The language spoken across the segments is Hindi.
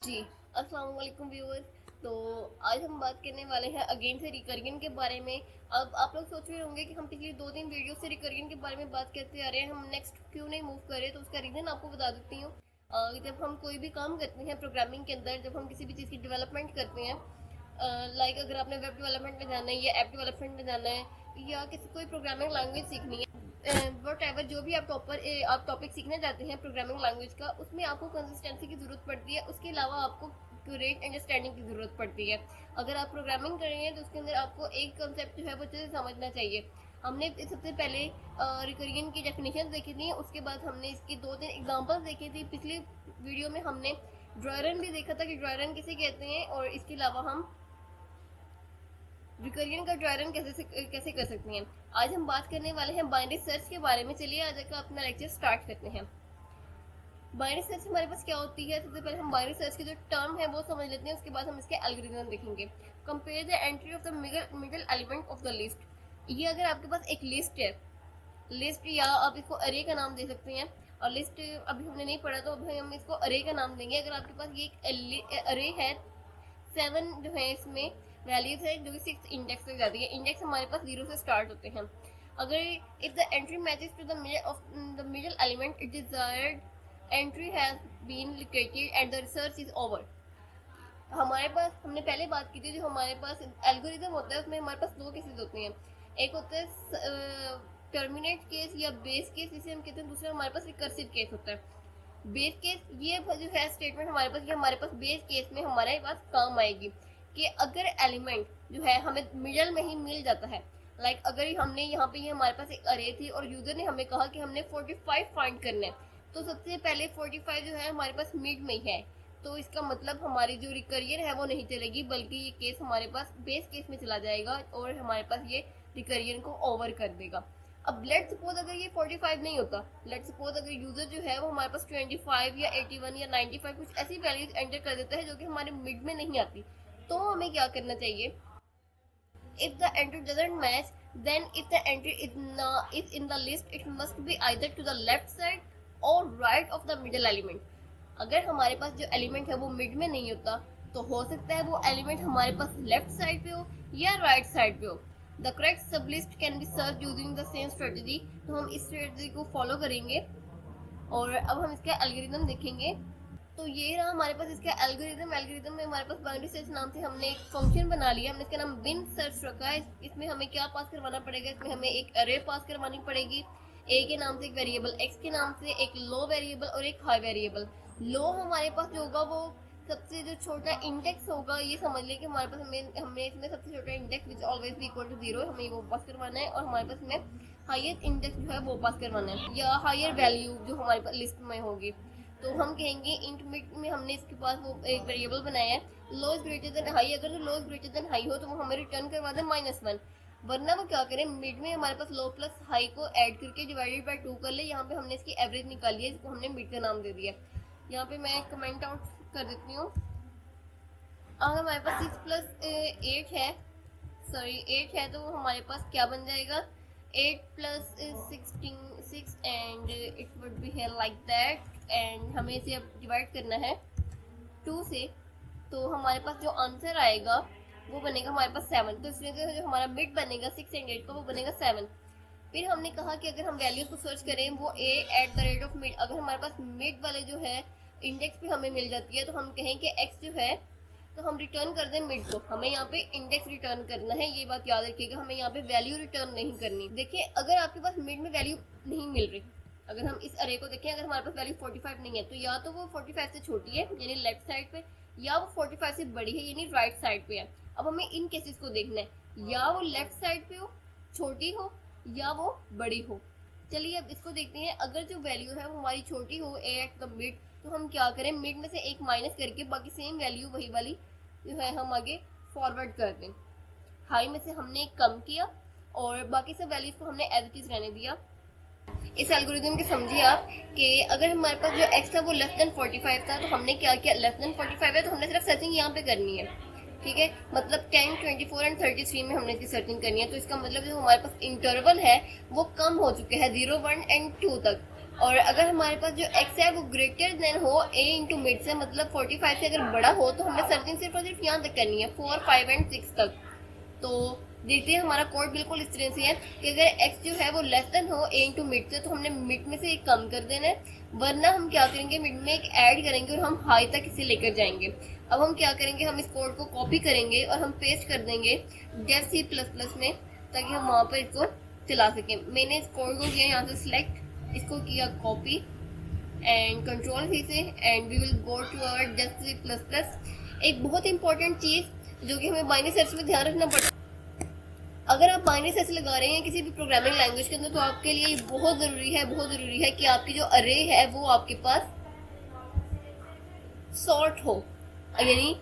जी, अस्सलाम वालेकुम व्यूअर्स। तो आज हम बात करने वाले हैं अगेन से रिकरियन के बारे में। अब आप लोग सोच रहे होंगे कि हम पिछली 2-3 वीडियो से रिकरियन के बारे में बात करते आ रहे हैं, हम नेक्स्ट क्यों नहीं मूव कर रहे। तो उसका रीज़न आपको बता देती हूँ। जब हम कोई भी काम करते हैं प्रोग्रामिंग के अंदर, जब हम किसी भी चीज़ की डेवलपमेंट करते हैं, लाइक अगर आपने वेब डेवलपमेंट में जाना है या ऐप डेवलपमेंट में जाना है या किसी कोई प्रोग्रामिंग लैंग्वेज सीखनी है, वट एवर जो भी आप टॉपिक सीखना चाहते हैं प्रोग्रामिंग लैंग्वेज का, उसमें आपको कंसिस्टेंसी की जरूरत पड़ती है। उसके अलावा आपको क्यूरेट अंडरस्टैंडिंग की जरूरत पड़ती है। अगर आप प्रोग्रामिंग कर रहे हैं तो उसके अंदर आपको एक कंसेप्ट जो है वो अच्छे से समझना चाहिए। हमने सबसे पहले रिकरियन की डेफिनेशन देखी थी, उसके बाद हमने इसकी 2-3 एग्जांपल्स देखी थी। पिछली वीडियो में हमने ड्रायरन भी देखा था कि ड्रायरन किसे कहते हैं, और इसके अलावा हम रिकरियन का ड्रायरन कैसे कर सकते हैं। आज हम बात करने वाले हैं बाइनरी सर्च के बारे में। चलिए आज का अपना लेक्चर स्टार्ट करते हैं। बाइनरी सर्च हमारे पास क्या होती है। सबसे पहले हम बाइनरी सर्च की जो टर्म है वो समझ लेते हैं, उसके बाद हम इसके एल्गोरिथम देखेंगे। Compare the entry of the middle element of the list. ये अगर आपके पास एक लिस्ट है, लिस्ट या आप इसको अरे का नाम दे सकते हैं, और लिस्ट अभी हमने नहीं पढ़ा तो अभी हम इसको अरे का नाम देंगे। अगर आपके पास ये एक अरे है, 7 जो है इसमें वैल्यूज है जो कि 6 इंडेक्स तक जाती है। इंडेक्स हमारे पास 0 से स्टार्ट होते हैं। अगर if the entry matches to the middle element, it desired entry has been located and the research is over. हमारे पास, हमने पहले बात की थी, जो हमारे पास एल्गोरिथम होता है उसमें हमारे पास 2 केसेस होते हैं। एक होता है टर्मिनेट केस या बेस केस जिसे हम कहते हैं, दूसरा हमारे पास रिकर्सिव केस होता है। बेस केस, ये जो है स्टेटमेंट हमारे पास, ये हमारे पास बेस केस में हमारे पास काम आएगी कि अगर एलिमेंट जो है हमें मिडल में ही मिल जाता है। लाइक अगर हमने यहाँ पे ये हमारे पास एक अरे थी और यूजर ने हमें कहा कि हमने 45 फाइंड करना है, तो सबसे पहले 45 जो है हमारे पास मिड में ही है, तो इसका मतलब हमारी जो रिकरियर है वो नहीं चलेगी, बल्कि ये केस हमारे पास बेस केस में चला जाएगा और हमारे पास ये रिकरियर को ओवर कर देगा। अब लेट सपोज अगर ये 45 नहीं होता, लेट सपोज अगर यूजर जो है वो हमारे पास 25 या 81 या 95 कुछ ऐसी वैल्यूज एंटर कर देता है जो कि हमारे मिड में नहीं आती, तो हमें क्या करना चाहिए। If the entry doesn't match, then if the entry is in the list, it must be either to the left side और right of the middle element. अगर हमारे पास जो एलिमेंट है वो मिड में नहीं होता, तो हो सकता है वो एलिमेंट हमारे पास लेफ्ट साइड पे हो या राइट साइड पे हो। द करेक्ट सब list can be search using the same strategy. तो हम इस स्ट्रेटेजी को फॉलो करेंगे और अब हम इसका एल्गोरिथम देखेंगे। तो ये रहा हमारे पास इसका एल्गोरिथम। एल्गोरिथम में हमारे पास बाइनरी सर्च नाम से हमने एक फंक्शन बना लिया, हमने इसका नाम बिन सर्च रखा है। इसमें हमें क्या पास करवाना पड़ेगा, इसमें हमें एक अरे पास करवानी पड़ेगी। ए के नाम से एक वेरिएबल, एक्स के नाम से एक लो वेरिएबल और एक हाई वेरिएबल। लो हमारे पास जो होगा वो सबसे जो छोटा इंडेक्स होगा, ये समझ लें कि हमारे पास हमें इसमें सबसे छोटा index which always be equal to 0, हमें वो पास करवाना है। और हमारे पास में हाईएस्ट इंडेक्स जो है वो पास करवाना है, या हायर वैल्यू जो हमारे पास लिस्ट में होगी। तो हम कहेंगे इंट मिड में हमने इसके पास वो एक वेरिएबल बनाया है, लो इज ग्रेटर देन हाई। अगर तो लो इज ग्रेटर देन हाई हो तो वो हमें रिटर्न करवा दे -1, वरना वो क्या करें, मिड में हमारे पास लो प्लस हाई को ऐड करके डिवाइडेड बाय 2 कर ले। यहाँ पे हमने इसकी एवरेज निकाली है, जिसको हमने मिड का नाम दे दिया। यहाँ पे मैं कमेंट आउट कर देती हूँ। अगर हमारे पास 6 प्लस 8 है, सॉरी 8 है, तो वो हमारे पास क्या बन जाएगा, 8 plus 6 and it would be here like that. And हमें इसे अब डिवाइड करना है 2 से, तो हमारे पास जो आंसर आएगा वो बनेगा हमारे पास 7। तो इसलिए जो हमारा मिड बनेगा 6 एंड 8 का, वो बनेगा 7। फिर हमने कहा कि अगर हम वैल्यूज को सर्च करें वो A at the rate of mid, अगर हमारे पास मिड वाले जो है इंडेक्स पे हमें मिल जाती है, तो हम कहें कि एक्स जो है, तो हम रिटर्न कर दें मिड को। हमें यहाँ पे इंडेक्स रिटर्न करना है, ये बात याद रखिएगा, हमें यहाँ पे वैल्यू रिटर्न नहीं करनी। देखिए अगर आपके पास मिड में वैल्यू नहीं मिल रही, अगर हम इस अरे को देखें, अगर हमारे पास वैल्यू 45 नहीं है, तो या तो वो 45 से छोटी है यानी लेफ्ट साइड पे, या वो 45 से बड़ी है यानी राइट साइड पे है। अब हमें इन केसेस को देखना है, या वो लेफ्ट साइड पे हो, छोटी हो, या वो बड़ी हो। चलिए अब इसको देखते हैं। अगर जो वैल्यू है वो हमारी छोटी हो, ए एट द मिड, तो हम क्या करें, मिड में से एक माइनस करके बाकी सेम वैल्यू वही वाली जो है हम आगे फॉरवर्ड कर दें। हाई में से हमने कम किया और बाकी सब वैल्यूज को हमने एज इट इज रहने दिया। इस एल्गोरिथम के समझिए आप कि अगर हमारे पास जो एक्स था वो लेस देन 45 था, तो हमने क्या किया, लेस देन 45 है तो हमने सिर्फ सर्चिंग यहाँ पे करनी है, ठीक है। मतलब 10, 24 एंड 33 में हमने इसकी सर्चिंग करनी है। तो इसका मतलब जो हमारे पास इंटरवल है वो कम हो चुके हैं 0, 1 एंड 2 तक। और अगर हमारे पास जो x है वो ग्रेटर देन हो a इंटू मिड से, मतलब 45 से अगर बड़ा हो, तो हमने सर्चिंग सिर्फ और सिर्फ यहाँ तक करनी है 4, 5 एंड 6 तक। तो देखते हैं हमारा कोड बिल्कुल इस तरह से है कि अगर x जो है वो लेस देन हो a इंटू मिड से, तो हमने मिड में से एक कम कर देना है, वरना हम क्या करेंगे मिड में एक ऐड करेंगे और हम हाई तक इसे लेकर जाएंगे। अब हम क्या करेंगे, हम इस कोड को कॉपी करेंगे और हम पेस्ट कर देंगे डेव C++ में, ताकि हम वहाँ पर इसको चला सकें। मैंने इस कोड को किया यहाँ से सिलेक्ट, इसको किया कॉपी एंड कंट्रोल वी से, and we will go to our dev C++। एक बहुत इंपॉर्टेंट चीज़ जो कि हमें बाइनरी सर्च में ध्यान रखना पड़ता है, अगर आप बाइनरी सर्च लगा रहे हैं किसी भी प्रोग्रामिंग लैंग्वेज के अंदर, तो आपके लिए बहुत ज़रूरी है कि आपकी जो अरे है वो आपके पास सॉर्ट हो, यानी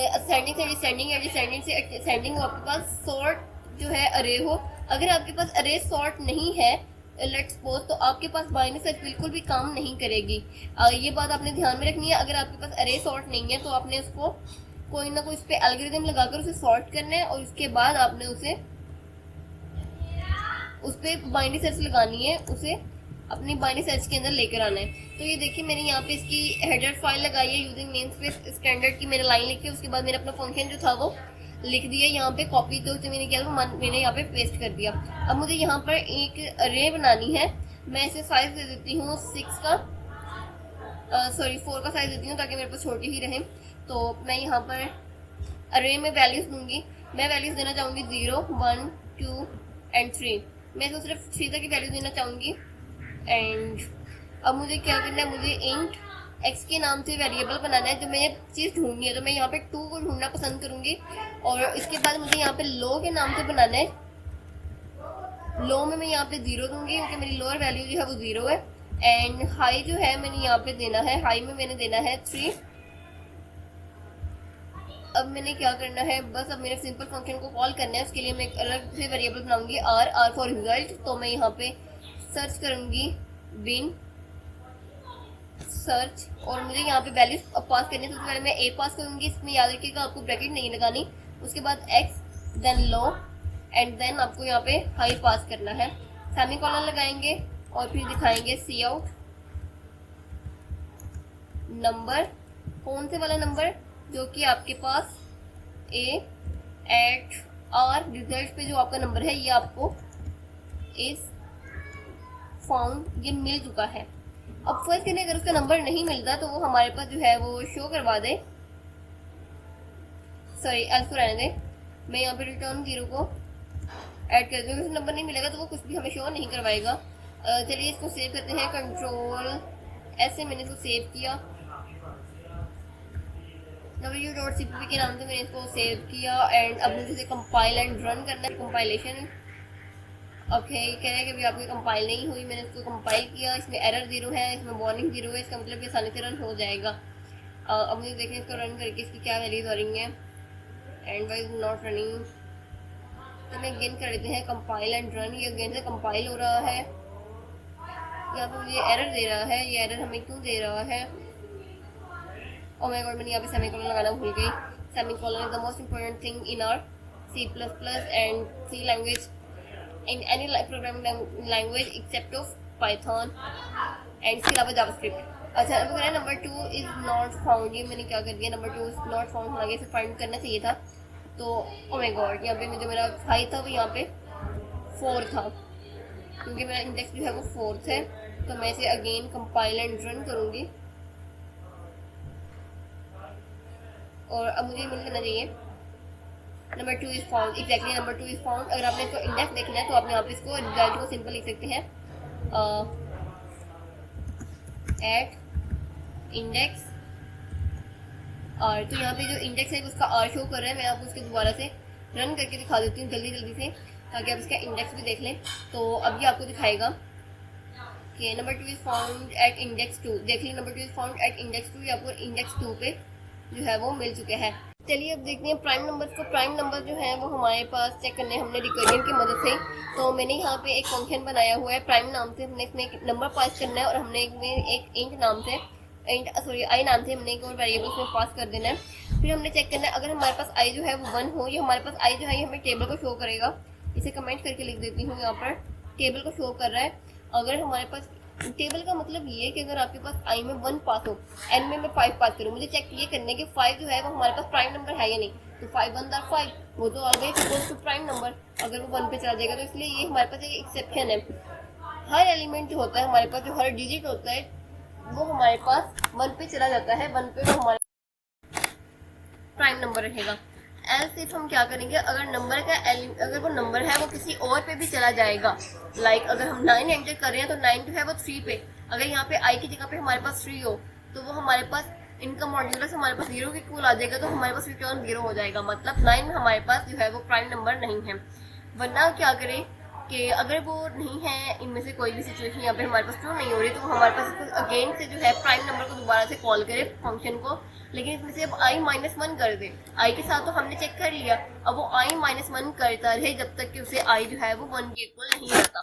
असेंडिंग से डिसेंडिंग या डिसेंडिंग से असेंडिंग हो, आपके पास सॉर्ट जो है अरे हो। अगर आपके पास अरे सॉर्ट नहीं है लेट्स सपोज, तो आपके पास बाइनरी सर्च बिल्कुल भी काम नहीं करेगी। ये बात आपने ध्यान में रखनी है। अगर आपके पास अरे सॉर्ट नहीं है तो आपने उसको कोई ना कोई उस पर एल्गोरिथम लगाकर उसे सॉर्ट करना है, और उसके बाद आपने उस पर बाइनरी सर्च लगानी है, उसे अपनी बाइनरी सर्च के अंदर लेकर आना है। तो ये देखिए मैंने यहाँ पे इसकी हेडर फाइल लगाई है यूजिंग नेमस्पेस स्टैंडर्ड की, मैंने लाइन लिखी है, उसके बाद मैंने अपना फंक्शन जो था वो लिख दिया यहाँ पे, कॉपी तो मैंने किया वो मैंने यहाँ पे पेस्ट कर दिया। अब मुझे यहाँ पर एक अरे बनानी है, मैं इसे साइज दे देती हूँ 6 का, 4 का साइज देती हूँ ताकि मेरे पास छोटी ही रहे। तो मैं यहाँ पर अरे में वैल्यूज दूंगी, मैं वैल्यूज देना चाहूँगी 0, 1, 2 एंड 3। मैं इसको सिर्फ 3 तक की वैल्यू देना चाहूँगी। एंड अब मुझे क्या करना है, मुझे इंट x के नाम से वेरिएबल बनाना है, जो मैं चीज़ ढूंढनी है, तो मैं यहाँ पे 2 को ढूंढना पसंद करूँगी। और इसके बाद मुझे यहाँ पे लो के नाम से बनाना है, लो में मैं यहाँ पे 0 दूंगी क्योंकि मेरी लोअर वैल्यू जो है वो 0 है। एंड हाई जो है मैंने यहाँ पे देना है, हाई में मैंने देना है 3। अब मैंने क्या करना है, बस अब मेरे सिंपल फंक्शन को कॉल करना है, उसके लिए मैं एक अलग से वेरिएबल बनाऊंगी r फॉर रिजल्ट। तो मैं यहाँ पे सर्च करूंगी बिन सर्च, और मुझे यहाँ पे वैल्यूज पास करनी है। सबसे पहले मैं a पास करूंगी, इसमें याद रखिएगा आपको ब्रैकेट नहीं लगानी, उसके बाद x देन लो एंड देन आपको यहाँ पे हाई पास करना है। सेमीकोलन लगाएंगे और फिर दिखाएंगे सी आउट नंबर, कौन से वाला नंबर, जो कि आपके पास a एट r रिजल्ट पे जो आपका नंबर है ये आपको इस फाउंड, ये मिल चुका है। अब फर्स्ट करें अगर उसका नंबर नहीं मिलता तो वो हमारे पास जो है वो शो करवा दे, सॉरी एल्स को रहने दे। मैं यहाँ पे रिटर्न 0 को ऐड कर दूँगी, नंबर नहीं मिलेगा तो वो कुछ भी हमें शो नहीं करवाएगा। चलिए इसको सेव करते हैं, कंट्रोल ऐसे मैंने इसको सेव किया, w.cpp के नाम से मैंने इसको सेव किया। एंड अब मुझे इसे कंपाइल एंड रन करना है, कंपाइलेशन। ओके कह रहे हैं कि अभी आपकी कंपाइल नहीं हुई, मैंने इसको कंपाइल किया, इसमें एरर 0 है, इसमें वार्निंग 0 है, इसका मतलब कि आसानी से रन हो जाएगा। अब मुझे देखें इसको रन करके इसकी क्या वैल्यूज आ रही हैं। एंड वाइज नॉट रनिंग, तो मैं अगेन कर लेते हैं कंपाइल एंड रन। ये अगेन से कंपाइल हो रहा है, यहाँ पे मुझे एरर दे रहा है, ये एरर हमें क्यों दे रहा है। ओह माय गॉड, मैंने यहाँ पे सेमीकोलन लगाना भूल गई। Semicolon is the most important thing in our C++ and C language, in any programming language except of Python and इसके अलावा JavaScript। अच्छा अब करें नंबर 2 इज नॉट फाउंड, ये मैंने क्या कर दिया, नंबर 2 इज नॉट फाउंड, आगे से फाइंड करना चाहिए था। तो ओह माय गॉड, यहाँ पे जो मेरा 5 था वो यहाँ पे 4 था, क्योंकि मेरा इंडेक्स जो है वो 4th है। तो मैं इसे अगेन कंपाइल एंड रन करूँगी और अब मुझे मिल जाना चाहिए number 2 is found, exactly number 2 is found. अगर आपने इसको इंडेक्स देखना है तो आप यहाँ पे इसको रिजल्ट को सिंपल लिख सकते हैं, एट इंडेक्स और, तो यहाँ पे जो इंडेक्स है उसका r शो कर रहा है। मैं आपको उसके दोबारा से रन करके दिखा देती हूँ जल्दी से, ताकि आप इसका इंडेक्स भी देख लें। तो अभी आपको दिखाएगा कि number 2 is found at index 2, देख लीजिए number 2 is found at index 2, ये आपको इंडेक्स 2 पे जो है वो मिल चुके हैं। चलिए अब देखते हैं प्राइम नंबर को। प्राइम नंबर जो है वो हमारे पास चेक करने हमने रिकर्जन की मदद से। तो मैंने यहाँ पे एक फंक्शन बनाया हुआ है प्राइम नाम से, हमने इसमें एक नंबर पास करना है और हमने एक इंट नाम से आई नाम से हमने एक और वेरिएबल उसमें पास कर देना है। फिर हमने चेक करना है अगर हमारे पास आई जो है वो 1 हो, ये हमारे पास आई जो है ये हमें टेबल को शो करेगा। इसे कमेंट करके लिख देती हूँ, यहाँ पर टेबल को शो कर रहा है। अगर हमारे पास टेबल का मतलब ये है कि अगर आपके पास आई में 1 पास हो, एन में मैं 5 पास करूँ, मुझे चेक ये करने कि 5 जो है वो हमारे पास प्राइम नंबर है या नहीं। तो 5 1 5, वो तो always equals to prime number, अगर वो 1 पे चला जाएगा। तो इसलिए ये हमारे पास एक एक्सेप्शन है। हर एलिमेंट जो होता है हमारे पास, जो हर डिजिट होता है वो हमारे पास 1 पे चला जाता है, 1 पे वो हमारे प्राइम नंबर रहेगा। एल्स इफ हम क्या करेंगे, अगर नंबर का अगर वो नंबर है वो किसी और पे भी चला जाएगा, लाइक अगर हम 9 एंटर कर रहे हैं तो 9 जो है वो 3 पे, अगर यहाँ पे आई की जगह पे हमारे पास 3 हो तो वो हमारे पास इनका मॉड्यूलस हमारे पास 0 के इक्वल आ जाएगा, तो हमारे पास रिटर्न 0 हो जाएगा, मतलब 9 हमारे पास जो है वो प्राइम नंबर नहीं है। वरना क्या करें कि अगर वो नहीं है, इनमें से कोई भी सिचुएशन यहाँ पे हमारे पास ट्रू नहीं हो रही, तो हमारे पास अगेन से जो है प्राइम नंबर को दोबारा से कॉल करे फंक्शन को, लेकिन इसमें से अब i-1 कर दे। i के साथ तो हमने चेक कर लिया, अब वो i-1 करता रहे जब तक कि उसे i जो है वो 1 के इक्वल नहीं रहता।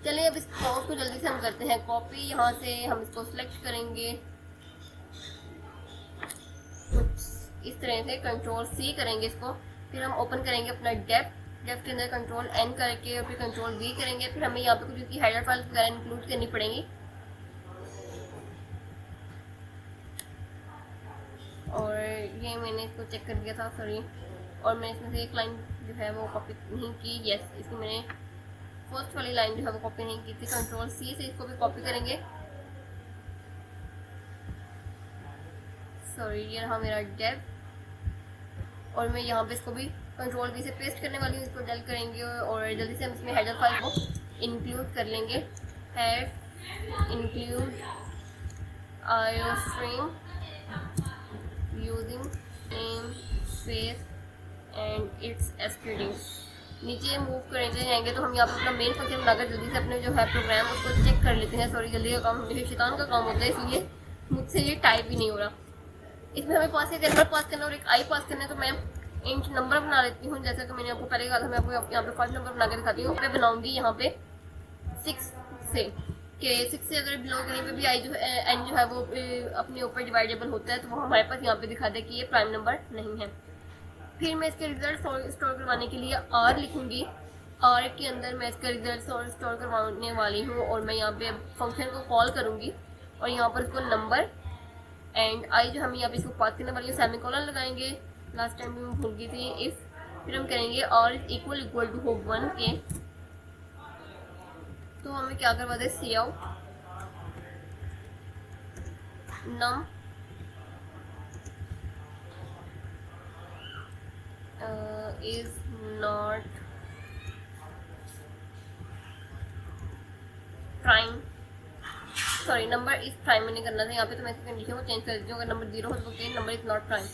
चलिए अब इस कोड को जल्दी से हम करते हैं कॉपी। यहाँ से हम इसको सिलेक्ट करेंगे कुछ इस तरह से, Ctrl+C करेंगे इसको, फिर हम ओपन करेंगे अपना डेफ के अंदर Ctrl+N करके और फिर Ctrl+V करेंगे। फिर हमें यहाँ पे कुछ उसकी हेडर फाइल्स वगैरह इंक्लूड करनी पड़ेंगी, और ये मैंने इसको चेक कर दिया था, सॉरी, और मैंने इसमें से एक लाइन जो है वो कॉपी नहीं की। यस, इसकी मैंने फर्स्ट वाली लाइन जो है वो कॉपी नहीं की थी। Ctrl+C से इसको भी कॉपी करेंगे। सॉरी, ये रहा मेरा डेव, और मैं यहाँ पे इसको भी Ctrl+V से पेस्ट करने वाली हूँ, इसको डेल करेंगे और जल्दी से हम इसमें हेडर फाइल को इंक्लूड कर लेंगे। Head include iostream using name space and it's std। नीचे मूव करते जाएंगे तो हम यहाँ पे अपना मेन फंक्शन बनाकर जल्दी से अपने जो है प्रोग्राम उसको चेक कर लेते हैं। सॉरी, जल्दी का काम मेरे शैतान का काम होता है, इसलिए मुझसे ये टाइप ही नहीं हो रहा। इसमें हमें पास एक नंबर पास करना और एक आई पास करना है, तो मैं इंट नंबर बना लेती हूँ। जैसा कि मैंने आपको पहले कहा था, मैं आपको यहाँ पे फर्स्ट नंबर बना के दिखाती हूँ। मैं बनाऊंगी यहाँ पे 6 से, कि 6 से अगर बिलो कहीं पे भी आई जो है एन जो है वो अपने ऊपर डिवाइडेबल होता है, तो वो हमारे पास यहाँ पे दिखा दे कि ये प्राइम नंबर नहीं है। फिर मैं इसके रिजल्ट स्टोर करवाने के लिए आर लिखूंगी, आर के अंदर मैं इसका रिजल्ट स्टोर करवाने वाली हूँ, और मैं यहाँ पे फंक्शन को कॉल करूँगी और यहाँ पर इसको नंबर एंड आई जो हम यहाँ पे इसको पास करने वाली सेमीकोलन लगाएंगे। लास्ट टाइम भी मैं भूल गई थी। इफ फिर हम करेंगे और इक्वल टू हो 1 के, तो हमें क्या करवा दे, cout num is not prime, sorry number is prime मैंने करना था यहाँ पे, तो मैं इसकी कंडीशन को चेंज कर देती हूँ। अगर नंबर 0 हो तो number is not prime,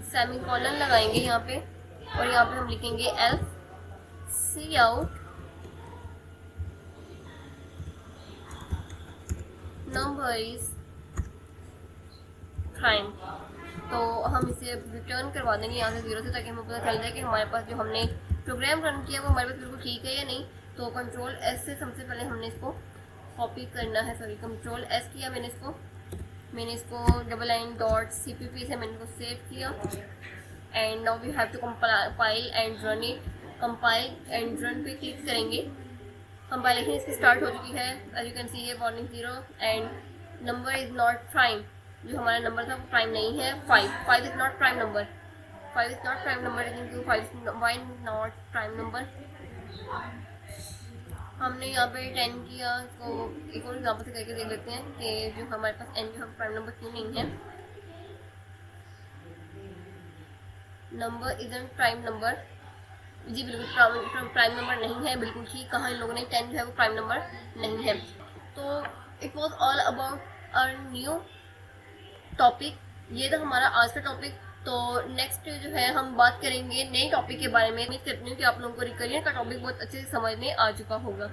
semicolon लगाएंगे यहाँ पे, और यहाँ पे हम लिखेंगे else cout number is prime. तो हम इसे रिटर्न करवा देंगे यहाँ से 0 से, ताकि हमें पता चल जाए कि हमारे पास जो हमने प्रोग्राम रन किया वो हमारे पास बिल्कुल ठीक है या नहीं। तो Ctrl+S से सबसे पहले हमने इसको कॉपी करना है, सॉरी Ctrl+S किया मैंने इसको $CPP से मैंने इसको सेव किया। And now we have to compile and run it. Compile and run पे क्लिक करेंगे। कंपाइलेशन इसकी स्टार्ट हो चुकी है, एज यू कैन सी ये warning 0 and number is not prime, जो हमारा नंबर था वो प्राइम नहीं है। 5 is not prime number, 5 is not prime number, लेकिन 5 वाई नॉट प्राइम नंबर। हमने यहाँ पे 10 किया, तो एक और एग्जाम्पल से करके देख लेते हैं कि जो हमारे पास n जो है प्राइम नंबर क्यों नहीं है। नंबर इजंट प्राइम नंबर, जी बिल्कुल प्राइम नंबर नहीं है, बिल्कुल ठीक कहा इन लोगों ने, 10 जो है वो प्राइम नंबर नहीं है। तो it was all about our new topic, ये था हमारा आज का टॉपिक। तो नेक्स्ट जो है हम बात करेंगे नए टॉपिक के बारे में। उम्मीद करती हूँ कि आप लोगों को रिकरियर का टॉपिक बहुत अच्छे से समझ में आ चुका होगा।